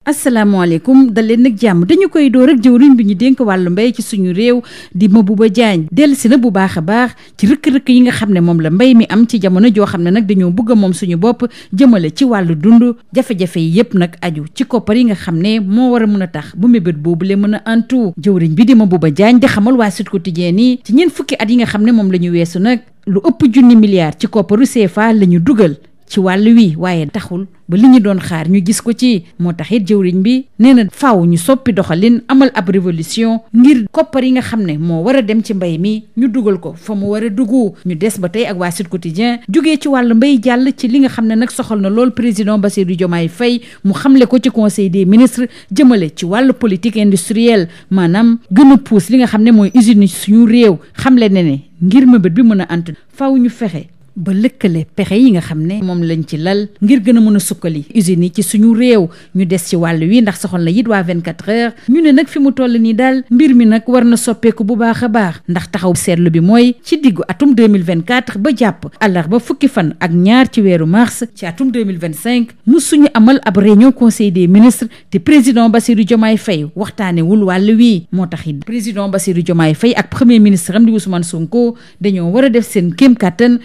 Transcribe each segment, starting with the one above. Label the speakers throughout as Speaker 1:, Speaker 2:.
Speaker 1: asalaamaaleykum dal leen nag jàmm dañu koy door ak jëwriñ bi ñu dénk wàllu mbéy ci suñu réew di Mabouba Diagne dellusi na bu baax a baax ci rëkk-rëkk yi nga xam ne moom la mbéy mi am ci jamono joo xam ne nag dañoo bëgg a moom suñu bopp jëmale ci wàllu dund jafe-jafe yi yépp nag aju ci koppar yi nga xam ne moo war a mën a tax bu mébét boobu le mën a antu jëwriñ bi di Mabouba Diagne di xamal waa Sud Quotidien yi ci ñeent fukki at yi nga xam ne moom la ñu weesu nag lu ëpp 1 milliard ci kopparu CFA la ñu dugal ci wàllu wi waaye taxul ba li ñu doon xaar ñu gis ko ci moo tax it jëwriñ bi nee na faaw ñu soppi doxalin amal ab révolution ngir koppar yi nga xam ne moo war a dem ci mbay mi ñu dugal ko fa mu war a dugg ñu des ba tey ak waa Sud Quotidien jógee ci wàllu mbay jàll ci li nga xam ne nag soxal na lool président Bassirou Diomaye Faye mu xamle ko ci conseil des ministres jëmale ci wàllu politique industrielle maanaam gën a puus li nga xam ne mooy usine suñu réew xamle ne ngir mëbët bi mën a ant faaw ñu fexe ba lëkkale pexe yi nga xam ne moom lañ ci lal ngir gën a mën a sukkali usines yi ci suñu réew ñu des ci wàll wi ndax soxal na it waa 24 heures ñu ne nag fi mu toll nii daal mbir mi nag war na soppeeku bu baax a baax ndax taxaw seetlu bi mooy ci diggu atum 2024 ba jàpp àllarba fukki fan ak ñaar ci weeru mars ci atum 2025 mu suñu amal ab réunion conseil des ministres te président Bassirou Diomaye Faye waxtaanewul wàll wi moo tax it président Bassirou Diomaye Faye ak premier ministre am di Ousmane Sonko dañoo war a def seen kéem kattan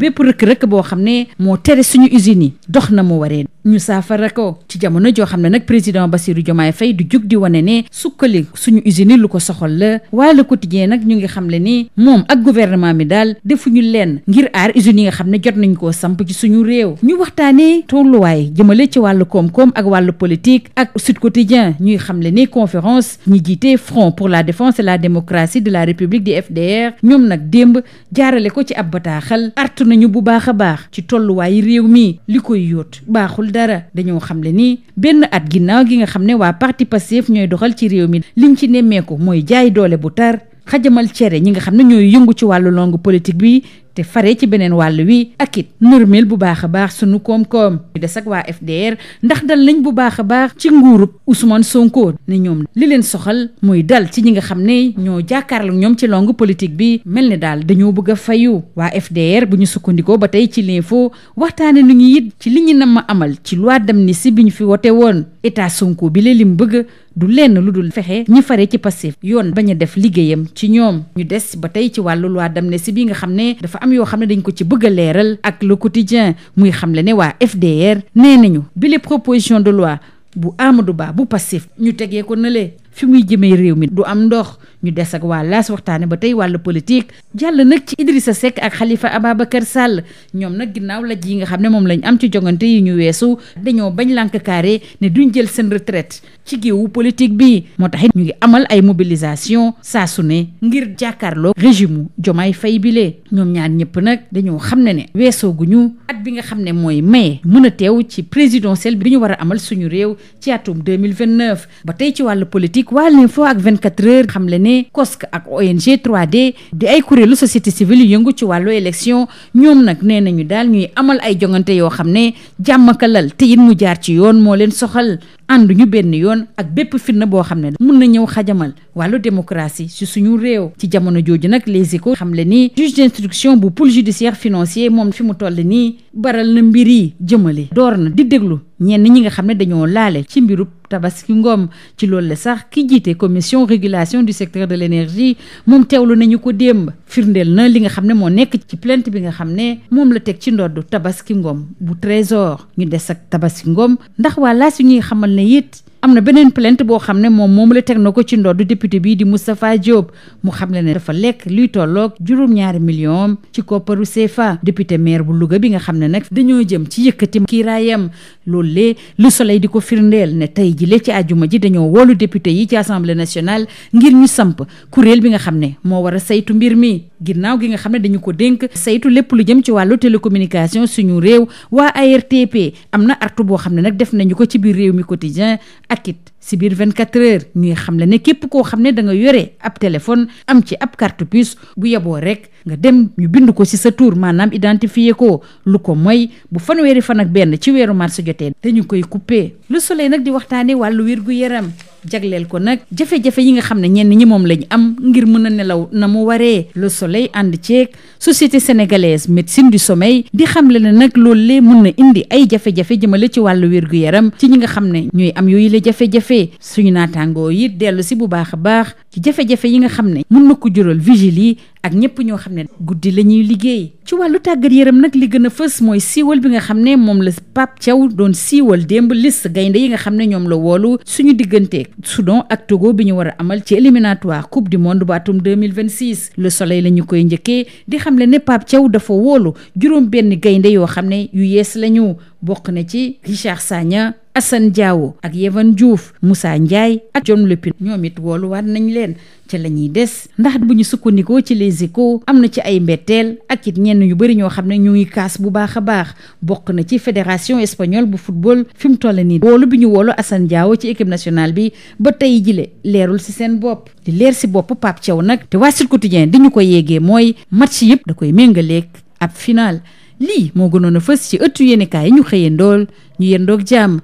Speaker 1: bépp rëkk-rëkk boo xam ne moo tere suñu usines yi dox na mu waree ñu saafara ko ci jamono joo xam ne nag président Bassirou Diomaye Faye du jug di wane ne sukkali suñu usines yi lu ko soxal la waaye Le Quotidien nag ñu ngi xam le ni moom ak gouvernement mi daal defuñu leen ngir aar usines yi nga xam ne jot nañ koo samp ci suñu réew ñu waxtaanee tolluwaay jëmale ci wàllu koom-koom ak wàllu politique ak Sud Quotidien ñuy xam le ni conférence ñi jiite Front pour la défense et la démocratie de la République di FDR ñoom nag démb jaarale ko ci ab bataaxal artu nañu bu baax a baax ci tolluwaayu réew mi li koy yóot baaxul dara dañoo xamle ni benn at ginnaaw gi nga xam ne waa parti Pastef ñooy doxal ci réew mi liñ ci nemmeeku mooy jaay doole bu tar xajamal cere ñi nga xam ne ñooy yëngu ci wàllu longue politique bi te fare ci beneen wàll wi ak it nërmeel bu baax a baax sunu koom-koom ñu des ak waa FDR ndax dal nañ bu baax a baax ci nguurub Ousmane Sonko ne ñoom li leen soxal muy dal ci ñi nga xam ne ñoo jàkkaarloo ñoom ci longue politique bi mel ni daal dañoo bëgg a fayu waa FDR bu ñu sukkandikoo ba tey ci l'info waxtaane nu ñu it ci li ñu nam ma amal ci loi d'amnistie bi ñu fi wote woon état Sonko bi lim bëgg du lenn lu dul fexe ñi fare ci Pastef yoon bañ a def liggéeyam ci ñoom ñu des ba tey ci wàllu loi d'amnistie bi nga xam ne dafa am yoo xam ne dañ ko ci bëgg a leeral ak Le Quotidien muy xam le ne waa FDR nee nañu bi les proposition de loi bu Amadou Ba bu Pastef ñu tegee ko nële fi muy jëmee réew mi du am ndox ñu des ak waa laas waxtaane ba tey wàllu politique jàll nag ci Idrissa Seck ak Khalifa Ababacar Sall ñoom nag ginnaaw laj yi nga xam ne moom lañ am ci jongante yi ñu weesu dañoo bañ lànk carré ne duñ jël seen retraite ci géewu politique bi moo tax it ñu ngi amal ay mobilisation saa su ne ngir jàkkaarloo régime Diomaye Faye bile ñoom ñaar ñëpp nag dañoo xam ne weesoo guñu at bi nga xam ne mooy maye mën a teew ci présidentielle bi ñu war a amal suñu réew ci atum 2029 ba tey ci wàllu politique waa l'info ak 24 heures xam le ne COSC ak ONG 3D di ay kuréelu société civile yu yëngu ci wàllu élection ñoom nag nee nañu daal ñuy amal ay jongante yoo xam ne jàmmakalal te it mu jaar ci yoon moo leen soxal ànduñu benn yoon ak bépp fitna boo xam ne mun na ñëw xajamal wàllu démocratie ci suñu réew ci jamono jooju nag Les Échos xam le ni juge d'instruction bu pôle judiciaire financier moom fi mu toll nii baral na mbir yi jëmale door na di déglu ñenn ñi nga xam ne dañoo laale ci mbirub Tabaski Ngom ci loolu la sax ki jiite commission régulation du secteur de l'énergie moom teewlu nañu ko démb firndeel na li nga xam ne moo nekk ci plainte bi nga xam ne moom la teg ci ndoddu Tabaski Ngom bu Trésor ñu des ak Tabaski Ngom ndax waa laas yu ñuy xamal ne it am na beneen plainte boo xam ne moom la teg na ko ci ndoddu député bii di Moustapha Diop mu xam ne dafa lekk luy tolloog 2 millions ci kopparu CFA député maire bu Louga bi nga xam ne nag dañoo jëm ci yëkkati kiiraayam loolu lee Le Soleil di ko firndeel ne tey jile ci àjjuma ji dañoo woolu député yi ci assemblée nationale ngir ñu samp kuréel bi nga xam ne moo war a saytu mbir mi ginnaaw gi nga xam ne dañu ko dénk saytu lépp lu jëm ci wàllu télécommunication suñu réew waa ARTP am na artu boo xam ne nag def nañu ko ci biir réew mi quotidien ak it si biir 24 heures ñuy xam le ne képp koo xam ne da nga yore ab téléphone am ci ab carte puce bu yeboo rek nga dem ñu bind ko ci sa tur maanaam identifié ko lu ko mooy bu fanweeri fan ak benn ci weeru mars jotee dañu koy coupé Le Soleil nag di waxtaane wàllu wér gu yaram jagleel ko nag jafe-jafe yi nga xam ne ñenn ñi moom lañ am ngir mën a nelaw na mu waree. Le Soleil ànd ceeg société sénégalaise médecine du sommeil di xamle ne nag loolu lee mën na indi ay jafe-jafe jëmale ci wàllu wér-gu-yaram ci ñi nga xam ne ñooy am yooyu la jafe-jafe. Suñu naataangoo yi dellu si bu baax a baax ci jafe-jafe yi nga xam ne mën na ko jural vigile yi ak ñëpp ñoo xam ne guddi la ñuy liggéey. ci wàllu tàggat yaram nag li gën a fës mooy siiwal bi nga xam ne moom la Pape Thiaw doon siiwal démb liste gaynde yi nga xam ne ñoom la woolu suñu digganteeg Soudan ak Togo bi ñu war a amal ci éliminatoire coupe du monde bu atum 2026. Le Soleil la ñu koy njëkkee di xam le ne Pape Thiaw dafa woolu juróom benn gaynde yoo xam ne yu yees la ñu bokk na ci Richard Sagna, Assane Diao ak Yehvan Diouf, Moussa Ndiaye ak John Lopin ñoom it wooluwaat nañ leen ca la ñuy des ndax bu ñu sukkandikoo ci Les Échos am na ci ay mbetteel ak it ñenn ñu bëri ñoo xam ne ñu ngi kaas bu baax a baax bokk na ci fédération espagnole bu football fi mu toll nii woolu bi ñu woolu Assane Diao ci équipe nationale bi ba tey jile leerul si seen bopp di leer si bopp Pape Thiaw nag te waa Sud Quotidien di ñu ko yéegee mooy match yëpp da koy méngaleeg ab final lii moo gënoon a fës ci ëttu yéenekaay yi ñu xëyee ndool ñu yendoog jàmm.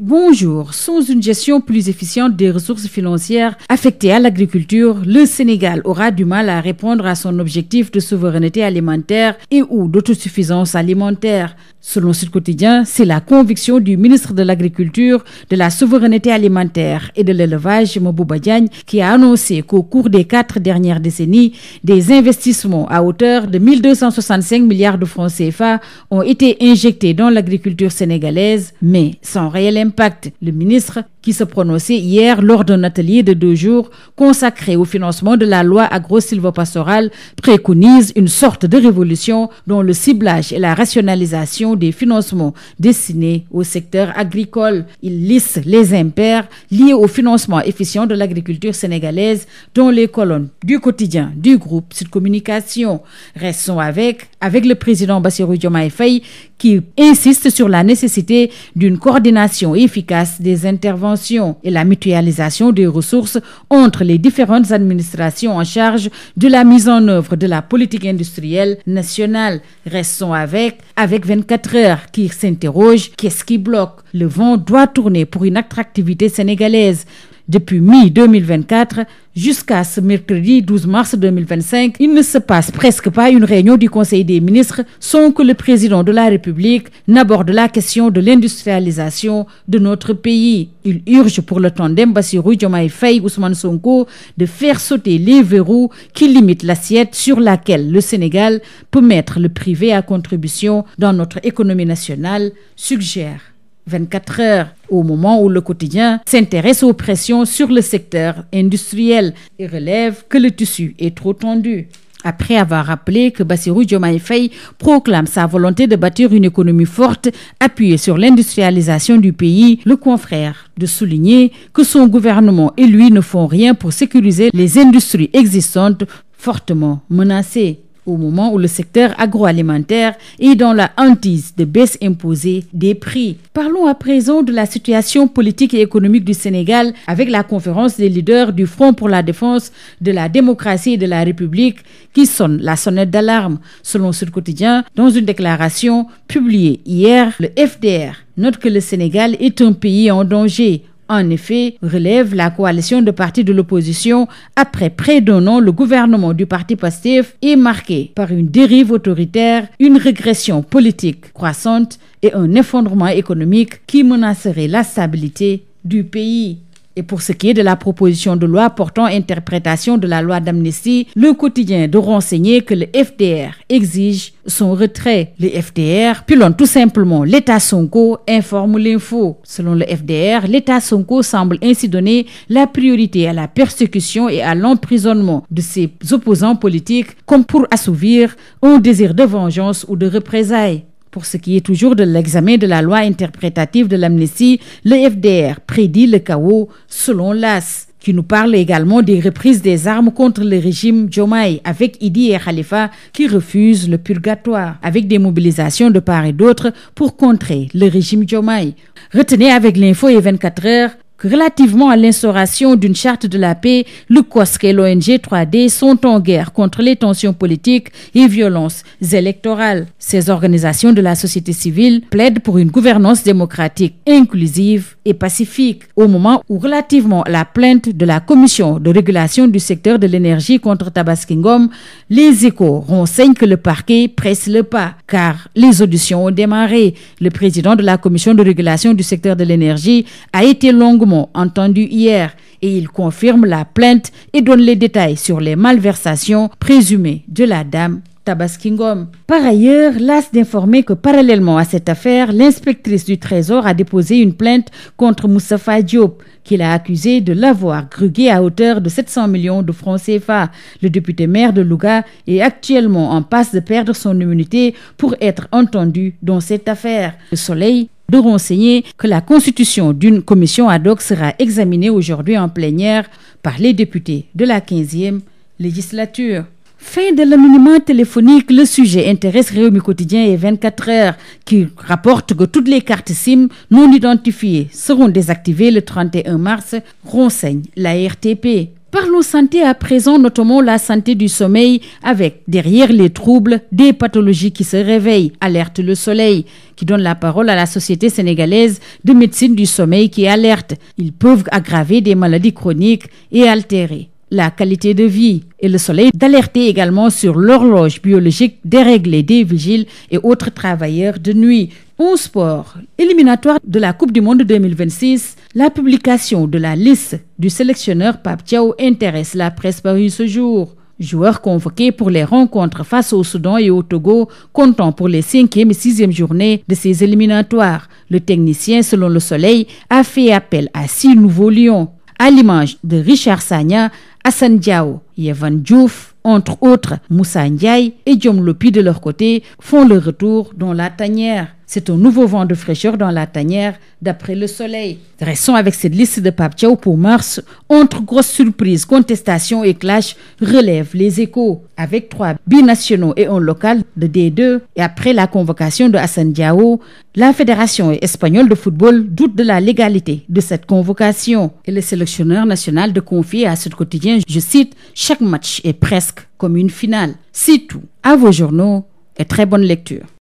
Speaker 1: Bonjour. Sans une gestion plus efficiente des ressources financières affectées à l'agriculture, le Sénégal aura du mal à répondre à son objectif de souveraineté alimentaire et ou d'autosuffisance alimentaire. Selon Sud Quotidien, c'est la conviction du ministre de l'Agriculture, de la Souveraineté alimentaire et de l'Élevage, Mabouba Diagne, qui a annoncé qu'au cours des 4 dernières décennies, des investissements à hauteur de 1265 milliards de francs CFA ont été injectés dans l'agriculture sénégalaise, mais sans réel impact. Le ministre, qui se prononçait hier lors d'un atelier de 2 jours consacré au financement de la loi agro-sylvopastorale, préconise une sorte de révolution dont le ciblage et la rationalisation des financements destinés au secteur agricole. Il liste les impairs liés au financement efficient de l'agriculture sénégalaise dans les colonnes du quotidien du groupe Sud Communication. Restons avec le président Bassirou Diomaye Faye qui insiste sur la nécessité d'une coordination efficace des interventions et la mutualisation des ressources entre les différentes administrations en charge de la mise en œuvre de la politique industrielle nationale. Restons avec 24 heures qui s'interroge: qu'est-ce qui bloque? Le vent doit tourner pour une attractivité sénégalaise. Depuis mi-2024 jusqu'à ce mercredi 12 mars 2025, il ne se passe presque pas une réunion du Conseil des ministres sans que le président de la République n'aborde la question de l'industrialisation de notre pays. Il urge pour le tandem Bassirou Diomaye Faye Ousmane Sonko de faire sauter les verrous qui limitent l'assiette sur laquelle le Sénégal peut mettre le privé à contribution dans notre économie nationale, suggère 24 heures, au moment où le quotidien s'intéresse aux pressions sur le secteur industriel et relève que le tissu est trop tendu. Après avoir rappelé que Bassirou Diomaye Faye proclame sa volonté de bâtir une économie forte appuyée sur l'industrialisation du pays, le confrère de souligner que son gouvernement et lui ne font rien pour sécuriser les industries existantes fortement menacées. Au moment où le secteur agroalimentaire est dans la hantise de baisse imposée des prix. Parlons à présent de la situation politique et économique du Sénégal avec la conférence des leaders du Front pour la défense de la démocratie et de la République qui sonne la sonnette d'alarme. Selon Sud Quotidien, dans une déclaration publiée hier, le FDR note que le Sénégal est un pays en danger. En effet, relève la coalition de partis de l'opposition, après près d'un an, le gouvernement du parti Pastef est marqué par une dérive autoritaire, une régression politique croissante et un effondrement économique qui menacerait la stabilité du pays. Et pour ce qui est de la proposition de loi portant interprétation de la loi d'amnistie, le quotidien de renseigner que le FDR exige son retrait. Le FDR pilonne tout simplement l'État Sonko, informe l'info. Selon le FDR, l'État Sonko semble ainsi donner la priorité à la persécution et à l'emprisonnement de ses opposants politiques comme pour assouvir un désir de vengeance ou de représailles. Pour ce qui est toujours de l'examen de la loi interprétative de l'amnistie, le FDR prédit le chaos selon l'AS, qui nous parle également des reprises des armes contre le régime Diomaye avec Idi et Khalifa qui refusent le purgatoire, avec des mobilisations de part et d'autre pour contrer le régime Diomaye. Retenez avec l'info et 24 heures que relativement à l'instauration d'une charte de la paix, le COSC et l'ONG 3D sont en guerre contre les tensions politiques et violences électorales. Ces organisations de la société civile plaident pour une gouvernance démocratique, inclusive et pacifique. Au moment où, relativement à la plainte de la Commission de régulation du secteur de l'énergie contre Tabaski Ngom, les Échos renseignent que le parquet presse le pas, car les auditions ont démarré. Le président de la Commission de régulation du secteur de l'énergie a été longuement entendu hier et il confirme la plainte et donne les détails sur les malversations présumées de la dame Tabaski Ngom. Par ailleurs, las d'informer que parallèlement à cette affaire, l'inspectrice du Trésor a déposé une plainte contre Moustapha Diop, qu'il a accusé de l'avoir grugué à hauteur de 700 millions de francs CFA. Le député maire de Louga est actuellement en passe de perdre son immunité pour être entendu dans cette affaire. Le Soleil de renseigner que la constitution d'une commission ad hoc sera examinée aujourd'hui en plénière par les députés de la 15e législature. Fin de l'anonymat téléphonique, le sujet intéresse Rewmi Quotidien et 24 heures qui rapporte que toutes les cartes SIM non identifiées seront désactivées le 31 mars, renseigne la RTP. Parlons santé à présent, notamment la santé du sommeil avec, derrière les troubles, des pathologies qui se réveillent, alerte Le Soleil, qui donne la parole à la Société sénégalaise de médecine du sommeil qui alerte. Ils peuvent aggraver des maladies chroniques et altérer la qualité de vie. Et Le Soleil d'alerter également sur l'horloge biologique déréglée des vigiles et autres travailleurs de nuit. En sport, éliminatoire de la Coupe du Monde 2026, la publication de la liste du sélectionneur Pape Thiaw intéresse la presse parue ce jour. Joueurs convoqués pour les rencontres face au Soudan et au Togo, comptant pour les 5e et 6e journées de ces éliminatoires. Le technicien, selon Le Soleil, a fait appel à 6 nouveaux lions, à l'image de Richard Sagna, Assane Diao, Yehvan Diouf, entre autres. Moussa Ndiaye et Diom Lopi de leur côté font le retour dans la tanière. C'est un nouveau vent de fraîcheur dans la tanière, d'après Le Soleil. Restons avec cette liste de Pape Thiaw pour mars. Entre grosses surprises, contestations et clash, relèvent les Échos. Avec 3 binationaux et un local de D2, et après la convocation de Assane Diao, la Fédération espagnole de football doute de la légalité de cette convocation. Et le sélectionneur national de confier à Sud Quotidien, je cite, « Chaque match est presque comme une finale ». C'est tout. À vos journaux et très bonne lecture.